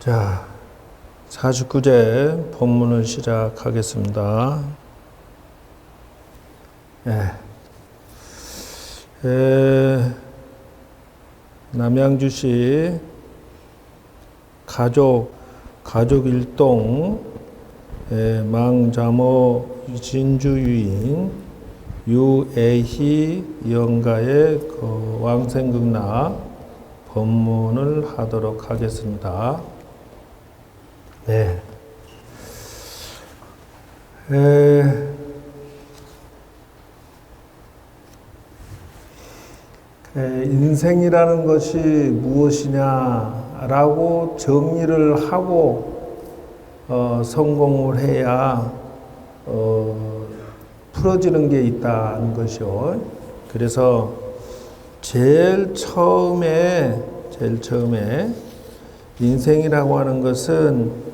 자, 49제 본문을 시작하겠습니다. 남양주시 가족 일동 망자모 진주유인 유애희 영가의 왕생극락 본문을 하도록 하겠습니다. 인생이라는 것이 무엇이냐라고 정리를 하고 성공을 해야 풀어지는 게 있다는 것이요. 그래서 제일 처음에 인생이라고 하는 것은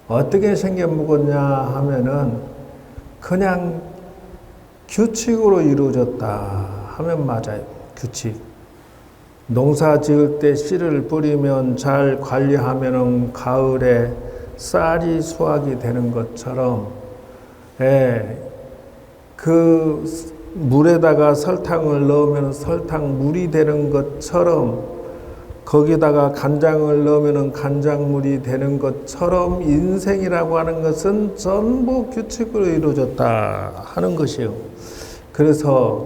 어떻게 생겨먹었냐 하면은 그냥 규칙으로 이루어졌다 하면 맞아요. 규칙. 농사 지을 때 씨를 뿌리면 잘 관리하면은 가을에 쌀이 수확이 되는 것처럼, 그 물에다가 설탕을 넣으면 설탕물이 되는 것처럼, 거기다가 간장을 넣으면 간장물이 되는 것처럼 인생이라고 하는 것은 전부 규칙으로 이루어졌다 하는 것이요. 그래서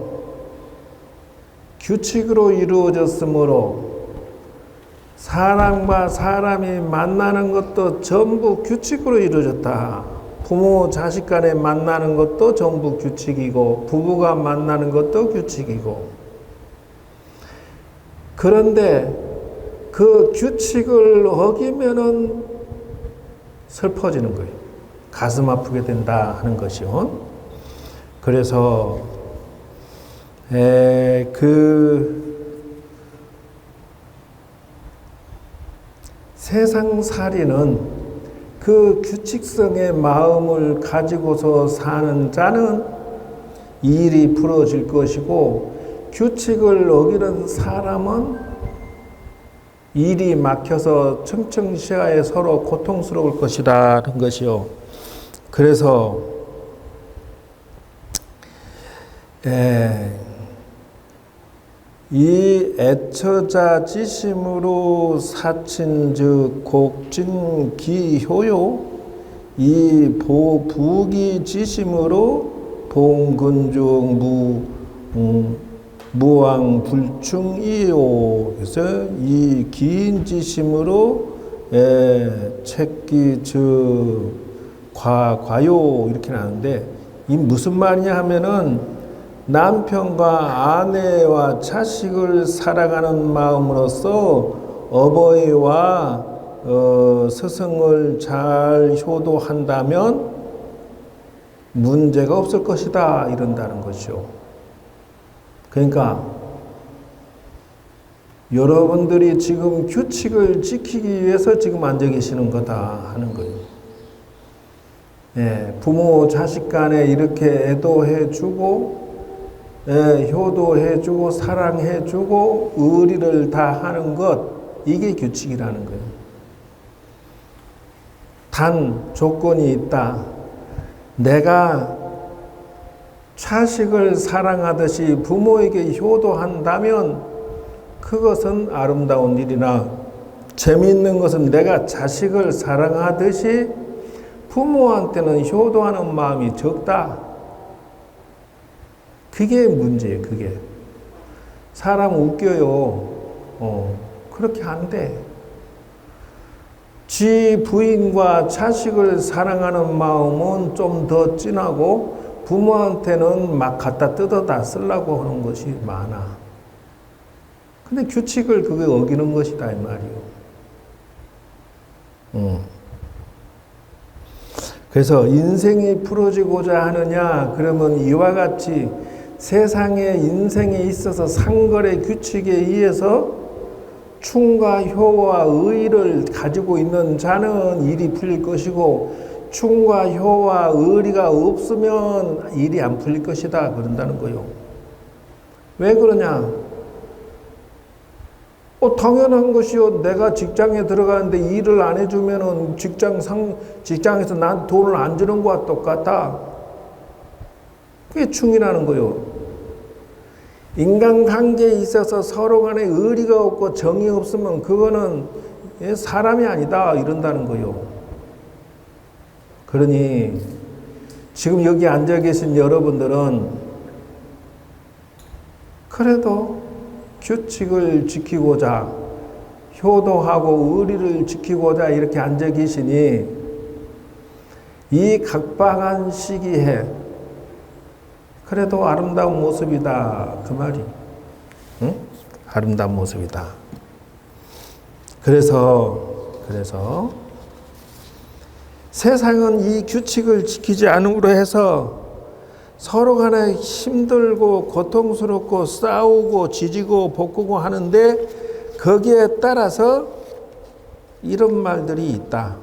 규칙으로 이루어졌으므로 사람과 사람이 만나는 것도 전부 규칙으로 이루어졌다. 부모 자식 간에 만나는 것도 전부 규칙이고, 부부가 만나는 것도 규칙이고. 그런데 그 규칙을 어기면은 슬퍼지는 거예요. 가슴 아프게 된다 하는 것이요. 그래서 세상살이는 그 규칙성의 마음을 가지고서 사는 자는 일이 풀어질 것이고, 규칙을 어기는 사람은 일이 막혀서 청청시야에 서로 고통스러울 것이다 하는 것이요. 그래서 이 애처자 지심으로 사친즉 곡진 기효요, 이 부기 지심으로 봉근중 무왕불충이요. 그래서 이 긴 지심으로 책기 과요 이렇게 나오는데, 이 무슨 말이냐 하면은 남편과 아내와 자식을 사랑하는 마음으로써 어버이와 스승을 잘 효도한다면 문제가 없을 것이다 이런다는 것이요. 그러니까 여러분들이 지금 규칙을 지키기 위해서 지금 앉아 계시는 거다 하는 거예요. 부모 자식 간에 이렇게 애도해 주고, 효도해 주고, 사랑해 주고, 의리를 다 하는 것, 이게 규칙이라는 거예요. 단 조건이 있다. 내가 자식을 사랑하듯이 부모에게 효도한다면 그것은 아름다운 일이나, 재미있는 것은 내가 자식을 사랑하듯이 부모한테는 효도하는 마음이 적다. 그게 문제예요. 그게 사람 웃겨요. 그렇게 안 돼. 지 부인과 자식을 사랑하는 마음은 좀 더 진하고, 부모한테는 막 갖다 뜯어다 쓰려고 하는 것이 많아. 근데 규칙을 그게 어기는 것이다 이 말이요. 그래서 인생이 풀어지고자 하느냐 그러면 이와 같이 세상에 인생에 있어서 상거래 규칙에 의해서 충과 효와 의를 가지고 있는 자는 일이 풀릴 것이고, 충과 효와 의리가 없으면 일이 안 풀릴 것이다 그런다는 거요. 왜 그러냐? 당연한 것이요. 내가 직장에 들어가는데 일을 안 해주면은 직장에서 난 돈을 안 주는 거와 똑같다. 그게 충이라는 거요. 인간관계에 있어서 서로 간에 의리가 없고 정이 없으면 그거는 사람이 아니다 이런다는 거요. 그러니 지금 여기 앉아 계신 여러분들은 그래도 규칙을 지키고자 효도하고 의리를 지키고자 이렇게 앉아 계시니 이 각박한 시기에 그래도 아름다운 모습이다 그 말이. 응? 아름다운 모습이다. 그래서 세상은 이 규칙을 지키지 않음으로 해서 서로 간에 힘들고 고통스럽고 싸우고 지지고 볶고 하는데 거기에 따라서 이런 말들이 있다.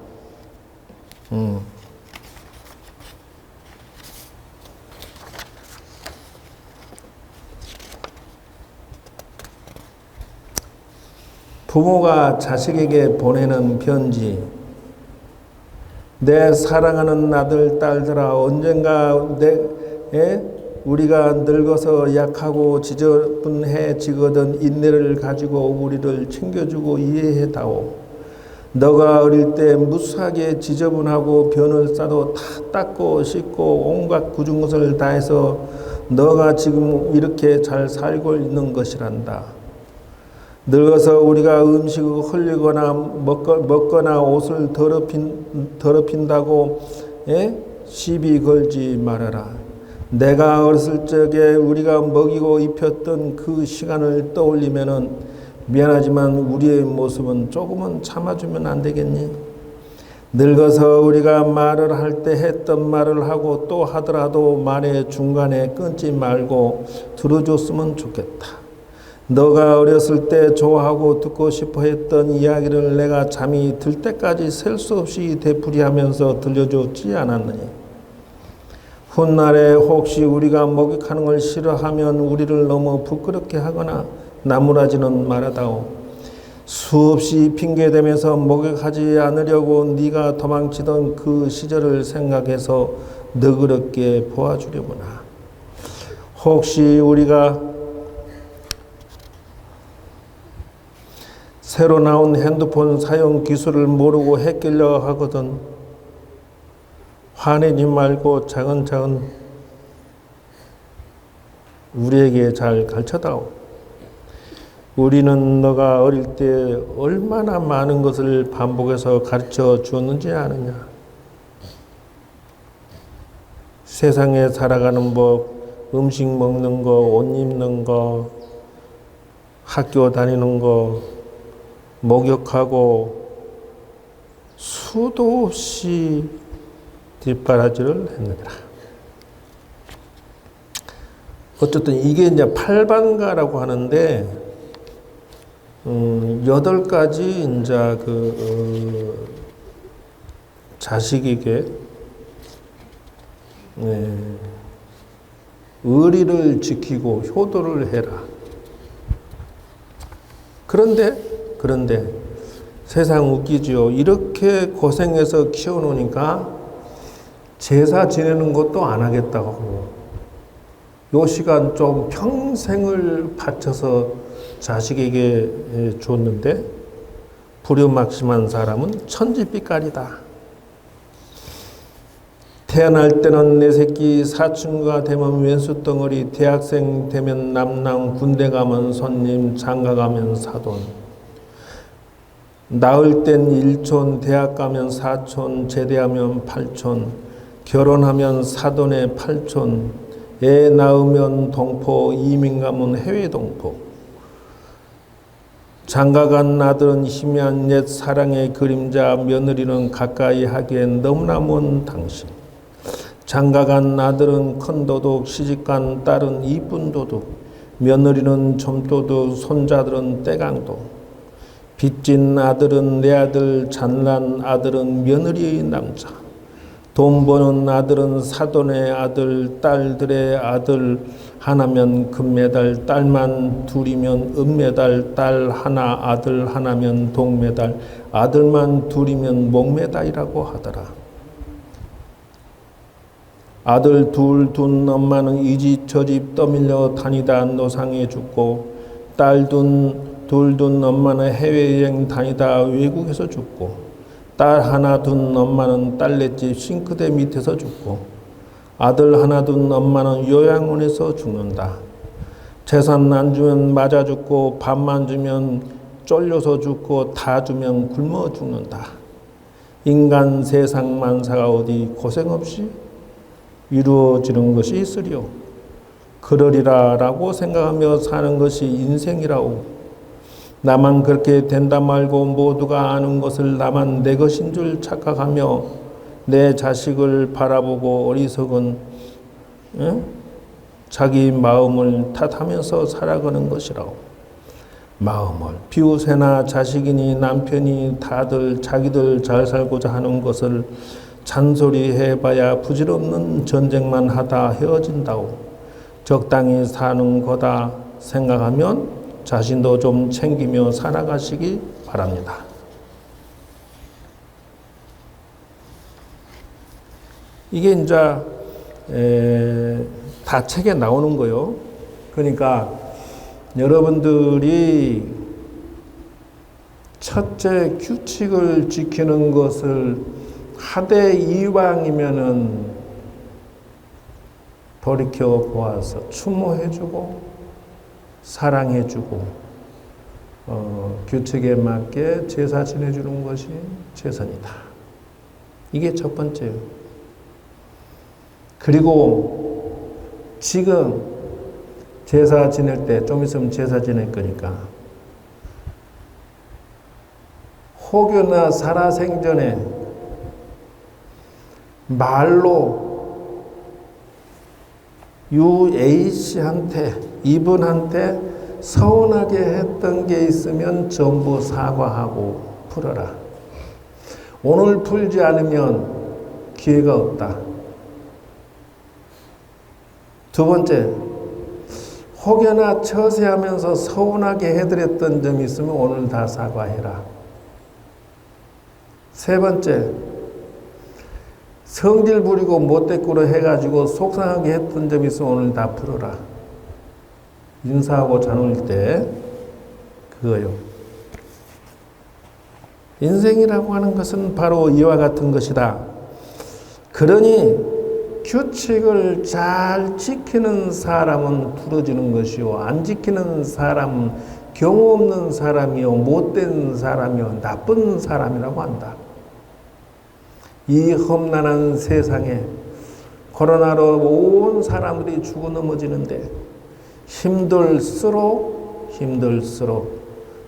부모가 자식에게 보내는 편지. 내 사랑하는 아들, 딸들아, 언젠가 우리가 늙어서 약하고 지저분해지거든 인내를 가지고 우리를 챙겨주고 이해해다오. 너가 어릴 때 무수하게 지저분하고 변을 싸도 다 닦고 씻고 온갖 구중것을 다해서 너가 지금 이렇게 잘 살고 있는 것이란다. 늙어서 우리가 음식을 흘리거나 먹거나 옷을 더럽힌다고 시비 걸지 말아라. 내가 어렸을 적에 우리가 먹이고 입혔던 그 시간을 떠올리면은 미안하지만 우리의 모습은 조금은 참아주면 안 되겠니? 늙어서 우리가 말을 할 때 했던 말을 하고 또 하더라도 말의 중간에 끊지 말고 들어줬으면 좋겠다. 너가 어렸을 때 좋아하고 듣고 싶어 했던 이야기를 내가 잠이 들 때까지 셀 수 없이 되풀이하면서 들려줬지 않았느냐. 훗날에 혹시 우리가 목욕하는 걸 싫어하면 우리를 너무 부끄럽게 하거나 나무라지는 말아다오. 수없이 핑계대면서 목욕하지 않으려고 네가 도망치던 그 시절을 생각해서 너그럽게 보아주려구나. 혹시 우리가 새로 나온 핸드폰 사용 기술을 모르고 했길려 하거든. 화내지 말고 차근차근 우리에게 잘 가르쳐다오. 우리는 너가 어릴 때 얼마나 많은 것을 반복해서 가르쳐 주었는지 아느냐. 세상에 살아가는 법, 음식 먹는 거, 옷 입는 거, 학교 다니는 거, 목욕하고 수도 없이 뒷바라지를 했느니라. 어쨌든 이게 이제 8반가라고 하는데 8가지 이제 자식에게 의리를 지키고 효도를 해라. 그런데 세상 웃기죠. 이렇게 고생해서 키워놓으니까 제사 지내는 것도 안 하겠다고. 요 시간 좀 평생을 바쳐서 자식에게 줬는데 불효막심한 사람은 천지빛깔이다. 태어날 때는 내 새끼 사춘가 되면 왼수덩어리, 대학생 되면 남랑, 군대 가면 손님, 장가 가면 사돈. 낳을 땐 1촌, 대학 가면 4촌, 제대하면 8촌, 결혼하면 사돈의 8촌, 애 낳으면 동포, 이민 가면 해외 동포. 장가간 아들은 희미한 옛 사랑의 그림자, 며느리는 가까이 하기엔 너무나 먼 당신. 장가간 아들은 큰 도둑, 시집간 딸은 이쁜 도둑, 며느리는 점도둑, 손자들은 떼강도. 빚진 아들은 내 아들, 잔난 아들은 며느리의 남자. 돈 버는 아들은 사돈의 아들, 딸들의 아들, 하나면 금메달, 딸만 둘이면 은메달, 딸 하나, 아들 하나면 동메달, 아들만 둘이면 목메달이라고 하더라. 아들 둘 둔 엄마는 이 집 저 집 떠밀려 다니다 노상에 죽고, 딸 둘 둔 엄마는 해외여행 다니다 외국에서 죽고, 딸 하나 둔 엄마는 딸넷집 싱크대 밑에서 죽고, 아들 하나 둔 엄마는 요양원에서 죽는다. 재산 안 주면 맞아 죽고, 밥만 주면 쫄려서 죽고, 다 주면 굶어 죽는다. 인간 세상 만사가 어디 고생 없이 이루어지는 것이 있으리요. 그러리라 라고 생각하며 사는 것이 인생이라오. 나만 그렇게 된다 말고 모두가 아는 것을 나만 내 것인 줄 착각하며 내 자식을 바라보고 어리석은 자기 마음을 탓하면서 살아가는 것이라오. 마음을 비웃애나 자식이니 남편이 다들 자기들 잘 살고자 하는 것을 잔소리해봐야 부질없는 전쟁만 하다 헤어진다오. 적당히 사는 거다 생각하면 자신도 좀 챙기며 살아가시기 바랍니다. 이게 이제 다 책에 나오는 거요. 그러니까 여러분들이 첫째 규칙을 지키는 것을 하되 이왕이면은 돌이켜 보아서 추모해주고 사랑해주고 규칙에 맞게 제사 지내주는 것이 최선이다. 이게 첫 번째예요. 그리고 지금 제사 지낼 때, 좀 있으면 제사 지낼 거니까 혹여나 살아생전에 말로 A씨한테, 이분한테 서운하게 했던 게 있으면 전부 사과하고 풀어라. 오늘 풀지 않으면 기회가 없다. 두 번째, 혹여나 처세하면서 서운하게 해드렸던 점이 있으면 오늘 다 사과해라. 세 번째, 성질 부리고 못되꾸로 해가지고 속상하게 했던 점이 있으면 오늘 다 풀어라. 인사하고 자놀 때 그거요. 인생이라고 하는 것은 바로 이와 같은 것이다. 그러니 규칙을 잘 지키는 사람은 부러지는 것이요, 안 지키는 사람은 경우 없는 사람이요, 못된 사람이요, 나쁜 사람이라고 한다. 이 험난한 세상에 코로나로 온 사람들이 죽어 넘어지는데 힘들수록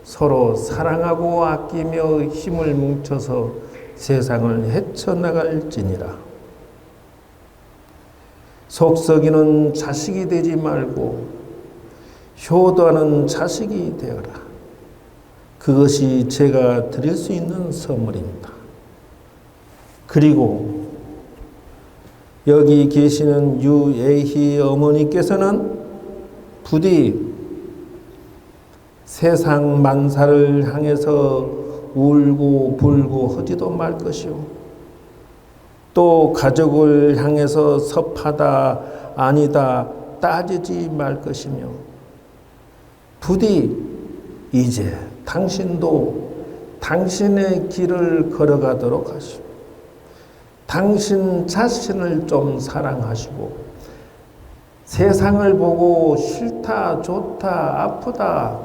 서로 사랑하고 아끼며 힘을 뭉쳐서 세상을 헤쳐나갈지니라. 속썩이는 자식이 되지 말고 효도하는 자식이 되어라. 그것이 제가 드릴 수 있는 선물입니다. 그리고 여기 계시는 유예희 어머니께서는 부디 세상 만사를 향해서 울고 불고 하지도 말 것이요, 또 가족을 향해서 섭하다 아니다 따지지 말 것이며, 부디 이제 당신도 당신의 길을 걸어가도록 하시오. 당신 자신을 좀 사랑하시고 세상을 보고 싫다 좋다 아프다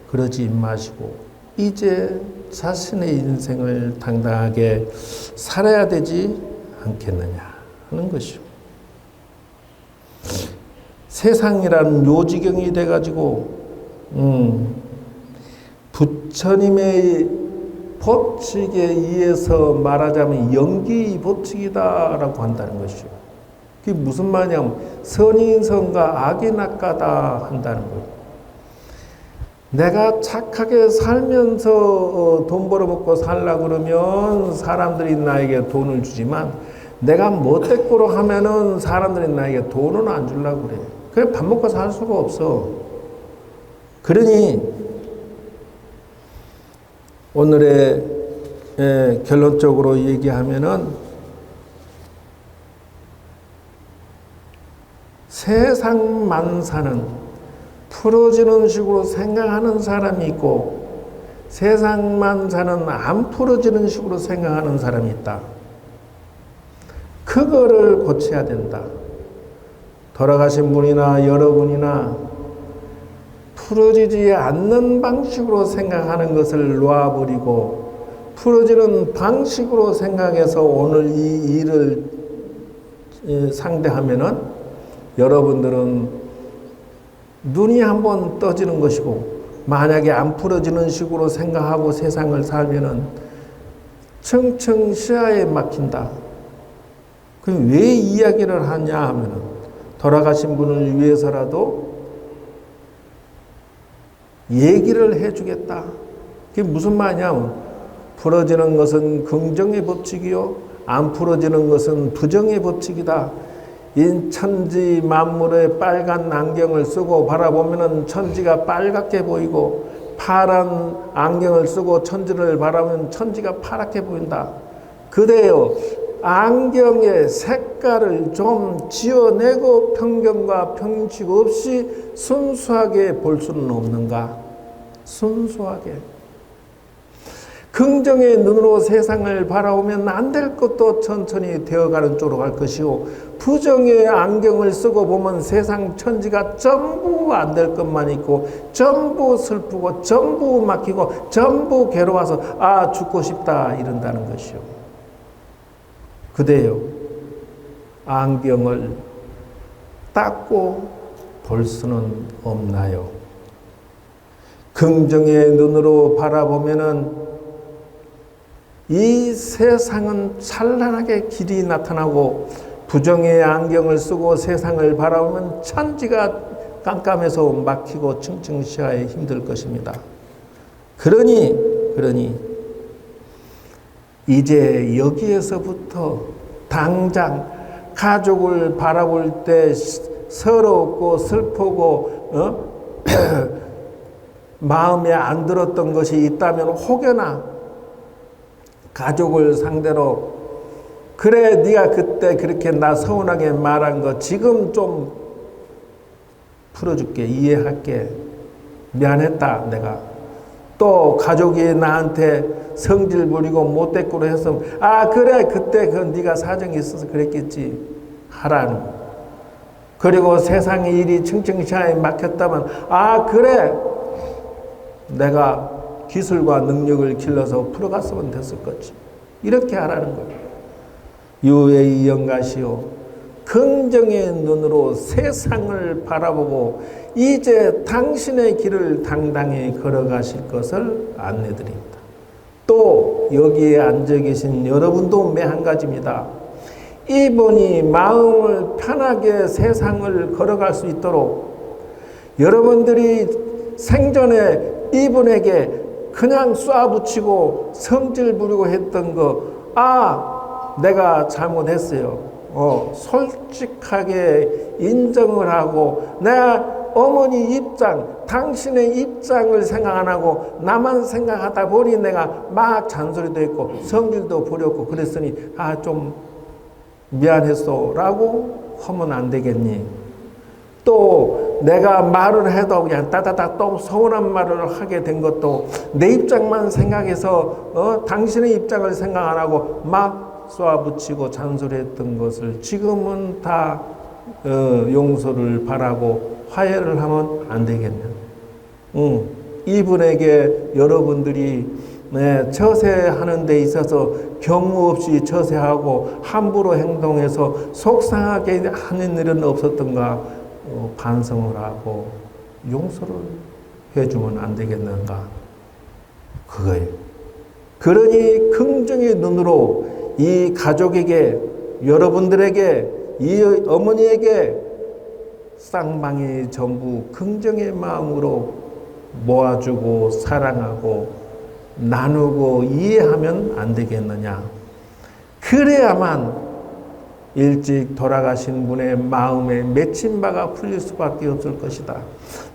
그러지 마시고 이제 자신의 인생을 당당하게 살아야 되지 않겠느냐 하는 것이요. 세상이라는 요지경이 돼가지고 부처님의 법칙에 의해서 말하자면 영기 법칙이다라고 한다는 것이요. 그게 무슨 말이냐면 선이 선과 악이 낫가다 한다는 거예요. 내가 착하게 살면서 돈 벌어먹고 살려고 그러면 사람들이 나에게 돈을 주지만 내가 못됐고로 하면은 사람들이 나에게 돈은 안 주려고 그래. 그래 밥 먹고 살 수가 없어. 그러니 오늘의 결론적으로 얘기하면은 세상 만사는 풀어지는 식으로 생각하는 사람이 있고 세상 만사는 안 풀어지는 식으로 생각하는 사람이 있다. 그거를 고쳐야 된다. 돌아가신 분이나 여러분이나 풀어지지 않는 방식으로 생각하는 것을 놓아버리고 풀어지는 방식으로 생각해서 오늘 이 일을 상대하면은 여러분들은 눈이 한번 떠지는 것이고 만약에 안 풀어지는 식으로 생각하고 세상을 살면은 청청 시야에 막힌다. 그럼 왜 이야기를 하냐 하면은 돌아가신 분을 위해서라도 얘기를 해주겠다. 그게 무슨 말이냐? 풀어지는 것은 긍정의 법칙이요, 안 풀어지는 것은 부정의 법칙이다. 이 천지 만물의 빨간 안경을 쓰고 바라보면은 천지가 빨갛게 보이고 파란 안경을 쓰고 천지를 바라보면 천지가 파랗게 보인다. 그래요. 안경의 색깔을 좀 지어내고 편견과 편식 없이 순수하게 볼 수는 없는가? 순수하게. 긍정의 눈으로 세상을 바라보면 안 될 것도 천천히 되어가는 쪽으로 갈 것이고 부정의 안경을 쓰고 보면 세상 천지가 전부 안 될 것만 있고 전부 슬프고 전부 막히고 전부 괴로워서 아 죽고 싶다 이런다는 것이요. 그대요. 안경을 닦고 볼 수는 없나요? 긍정의 눈으로 바라보면은 이 세상은 찬란하게 길이 나타나고 부정의 안경을 쓰고 세상을 바라보면 천지가 깜깜해서 막히고 층층시야에 힘들 것입니다. 그러니 이제 여기에서부터 당장 가족을 바라볼 때 서럽고 슬프고 마음에 안 들었던 것이 있다면 혹여나 가족을 상대로 그래 네가 그때 그렇게 나 서운하게 말한 거 지금 좀 풀어줄게. 이해할게. 미안했다 내가. 또 가족이 나한테 성질 부리고 못됐구로 했으면 아 그래 그때 그 네가 사정이 있어서 그랬겠지 하라는. 그리고 세상의 일이 층층시야에 막혔다면 아 그래 내가 기술과 능력을 길러서 풀어갔으면 됐을 거지. 이렇게 하라는 거예요. 유의 영가시오. 긍정의 눈으로 세상을 바라보고 이제 당신의 길을 당당히 걸어가실 것을 안내드립니다. 또 여기에 앉아 계신 여러분도 매 한 가지입니다. 이분이 마음을 편하게 세상을 걸어갈 수 있도록 여러분들이 생전에 이분에게 그냥 쏴붙이고 성질 부리고 했던 거, 아, 내가 잘못했어요. 솔직하게 인정을 하고, 내가 어머니 입장, 당신의 입장을 생각 안 하고, 나만 생각하다 보니 내가 막 잔소리도 했고, 성질도 부렸고, 그랬으니, 아, 좀 미안했어. 라고 하면 안 되겠니? 또 내가 말을 해도 그냥 따다닥 또 서운한 말을 하게 된 것도 내 입장만 생각해서 당신의 입장을 생각 안 하고 막 쏘아붙이고 잔소리했던 것을 지금은 다 용서를 바라고 화해를 하면 안 되겠냐? 이분에게 여러분들이 처세하는 데 있어서 경우 없이 처세하고 함부로 행동해서 속상하게 하는 일은 없었던가? 반성을 하고 용서를 해주면 안 되겠는가? 그거예요. 그러니 긍정의 눈으로 이 가족에게, 여러분들에게, 이 어머니에게 쌍방이 전부 긍정의 마음으로 모아주고 사랑하고 나누고 이해하면 안 되겠느냐? 그래야만 일찍 돌아가신 분의 마음에 맺힌 바가 풀릴 수밖에 없을 것이다.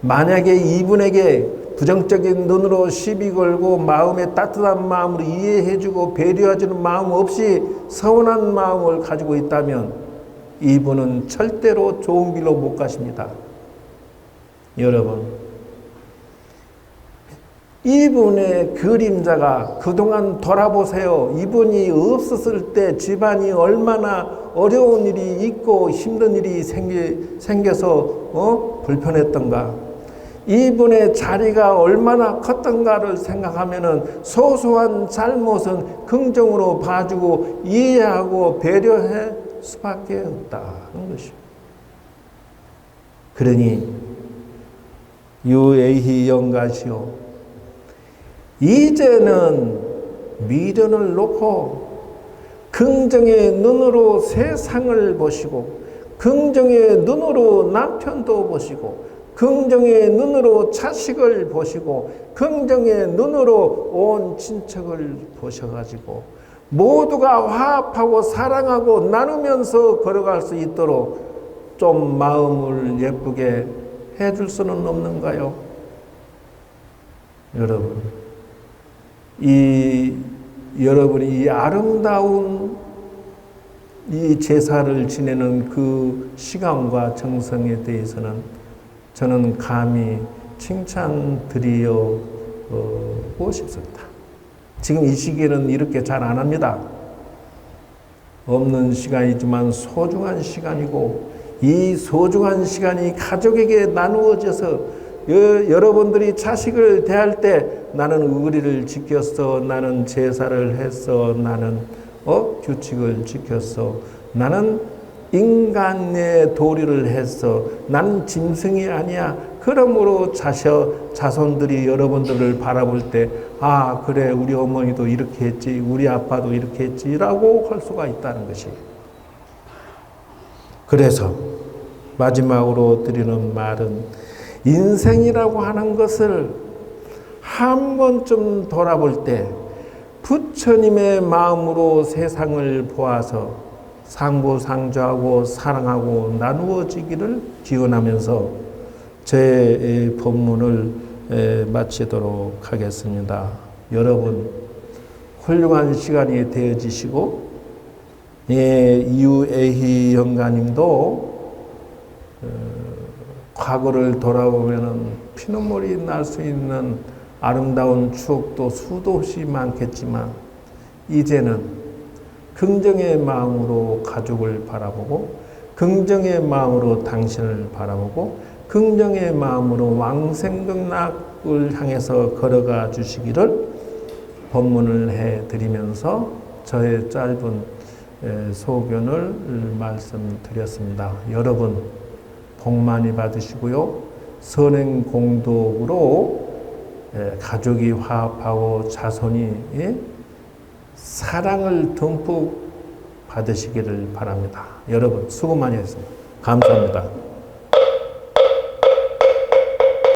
만약에 이분에게 부정적인 눈으로 시비 걸고 마음에 따뜻한 마음으로 이해해주고 배려해주는 마음 없이 서운한 마음을 가지고 있다면 이분은 절대로 좋은 길로 못 가십니다. 여러분, 이분의 그림자가 그동안 돌아보세요. 이분이 없었을 때 집안이 얼마나 어려운 일이 있고 힘든 일이 생겨서 불편했던가. 이분의 자리가 얼마나 컸던가를 생각하면은 소소한 잘못은 긍정으로 봐주고 이해하고 배려할 수밖에 없다는 것입니다. 그러니 유에히 영가시오. 이제는 미련을 놓고 긍정의 눈으로 세상을 보시고 긍정의 눈으로 남편도 보시고 긍정의 눈으로 자식을 보시고 긍정의 눈으로 온 친척을 보셔가지고 모두가 화합하고 사랑하고 나누면서 걸어갈 수 있도록 좀 마음을 예쁘게 해줄 수는 없는가요? 여러분이 이 아름다운 이 제사를 지내는 그 시간과 정성에 대해서는 저는 감히 칭찬드리고 싶습니다. 지금 이 시기에는 이렇게 잘 안 합니다. 없는 시간이지만 소중한 시간이고 이 소중한 시간이 가족에게 나누어져서 여러분들이 자식을 대할 때 나는 의리를 지켰어, 나는 제사를 했어, 나는 규칙을 지켰어, 나는 인간의 도리를 했어, 나는 짐승이 아니야. 그러므로 자손들이 여러분들을 바라볼 때 아 그래 우리 어머니도 이렇게 했지, 우리 아빠도 이렇게 했지라고 할 수가 있다는 것이. 그래서 마지막으로 드리는 말은 인생이라고 하는 것을 한 번쯤 돌아볼 때 부처님의 마음으로 세상을 보아서 상부상조하고 사랑하고 나누어지기를 기원하면서 제 법문을 마치도록 하겠습니다. 여러분 훌륭한 시간이 되어지시고 이유에히 영가님도 과거를 돌아보면 피눈물이 날 수 있는 아름다운 추억도 수도 없이 많겠지만 이제는 긍정의 마음으로 가족을 바라보고 긍정의 마음으로 당신을 바라보고 긍정의 마음으로 왕생극락을 향해서 걸어가 주시기를 법문을 해드리면서 저의 짧은 소견을 말씀드렸습니다. 여러분 복 많이 받으시고요. 선행공덕으로 가족이 화합하고 자손이 사랑을 듬뿍 받으시기를 바랍니다. 여러분 수고 많이 했습니다. 감사합니다.